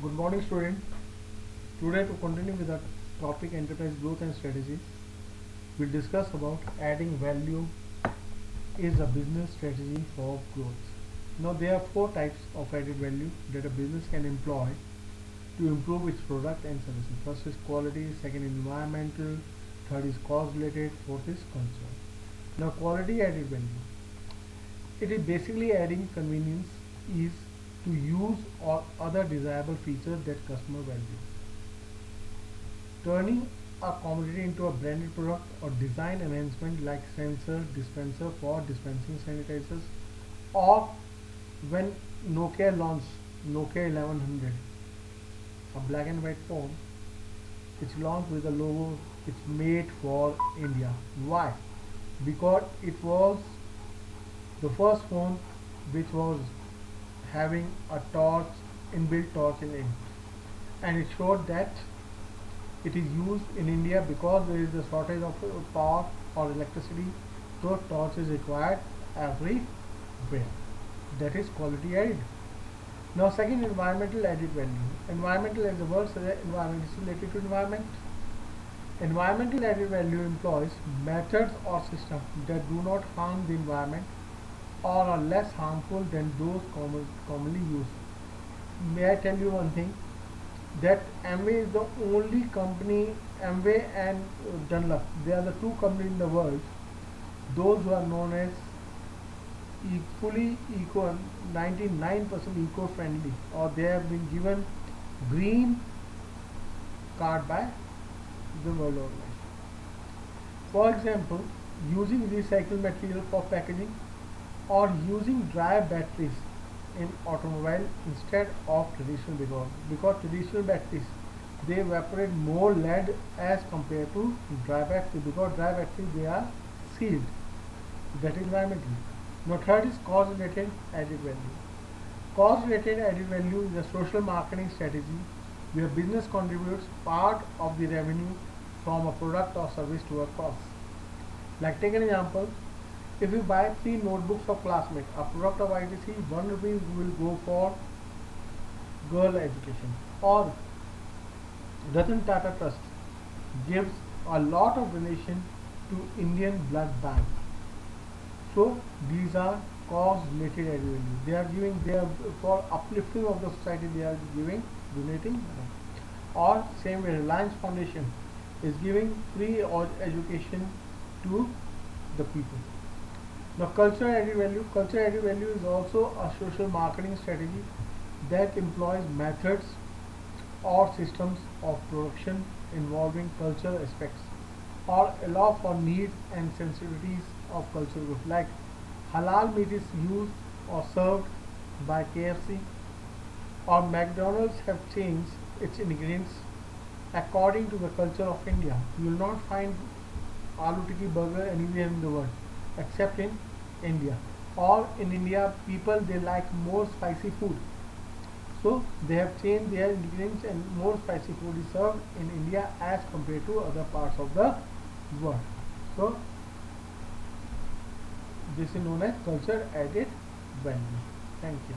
Good morning, student. Today, to continue with the topic enterprise growth and strategy, we'll discuss about adding value is a business strategy for growth. Now, there are four types of added value that a business can employ to improve its product and services. First is quality, second is environmental, third is cost related, fourth is culture. Now, quality added value. It is basically adding convenience, ease to use or other desirable features that customer value. Turning a commodity into a branded product or design enhancement like sensor dispenser for dispensing sanitizers, or when Nokia launched Nokia 1100, a black and white phone which launched with a logo it's made for India. Why? Because it was the first phone which was having a torch, inbuilt torch in it, and it showed that it is used in India because there is a shortage of power or electricity, so torch is required everywhere. That is quality added. Now, second, environmental added value. Environmental, as the word says, environment is related to environment. Environmental added value employs methods or systems that do not harm the environment or are less harmful than those commonly used. May I tell you one thing? That Amway is the only company, Amway and Dunlop, they are the two companies in the world, those who are known as fully eco, 99% eco-friendly, or they have been given green card by the World Organization. For example, using recycled material for packaging or using dry batteries in automobile instead of traditional, because traditional batteries they evaporate more lead as compared to dry battery, because dry batteries they are sealed. That is environmental. Now, third is cost related added value. Cost related added value is a social marketing strategy where business contributes part of the revenue from a product or service to a cost. Like, take an example. If you buy 3 notebooks of Classmate, a product of ITC, 1 rupee will go for girl education. Or Ratan Tata Trust gives a lot of donation to Indian Blood Bank. So these are cause related added value. They are giving, they are for uplifting of the society. They are giving, donating. Or same way, Reliance Foundation is giving free education to the people. Now, culture added value. Culture added value is also a social marketing strategy that employs methods or systems of production involving cultural aspects or allow for needs and sensitivities of cultural groups. Like halal meat is used or served by KFC, or McDonald's have changed its ingredients according to the culture of India. You will not find aloo tikki burger anywhere in the world except in India. Or in India, people they like more spicy food, so they have changed their ingredients and more spicy food is served in India as compared to other parts of the world. So this is known as culture added value. Thank you.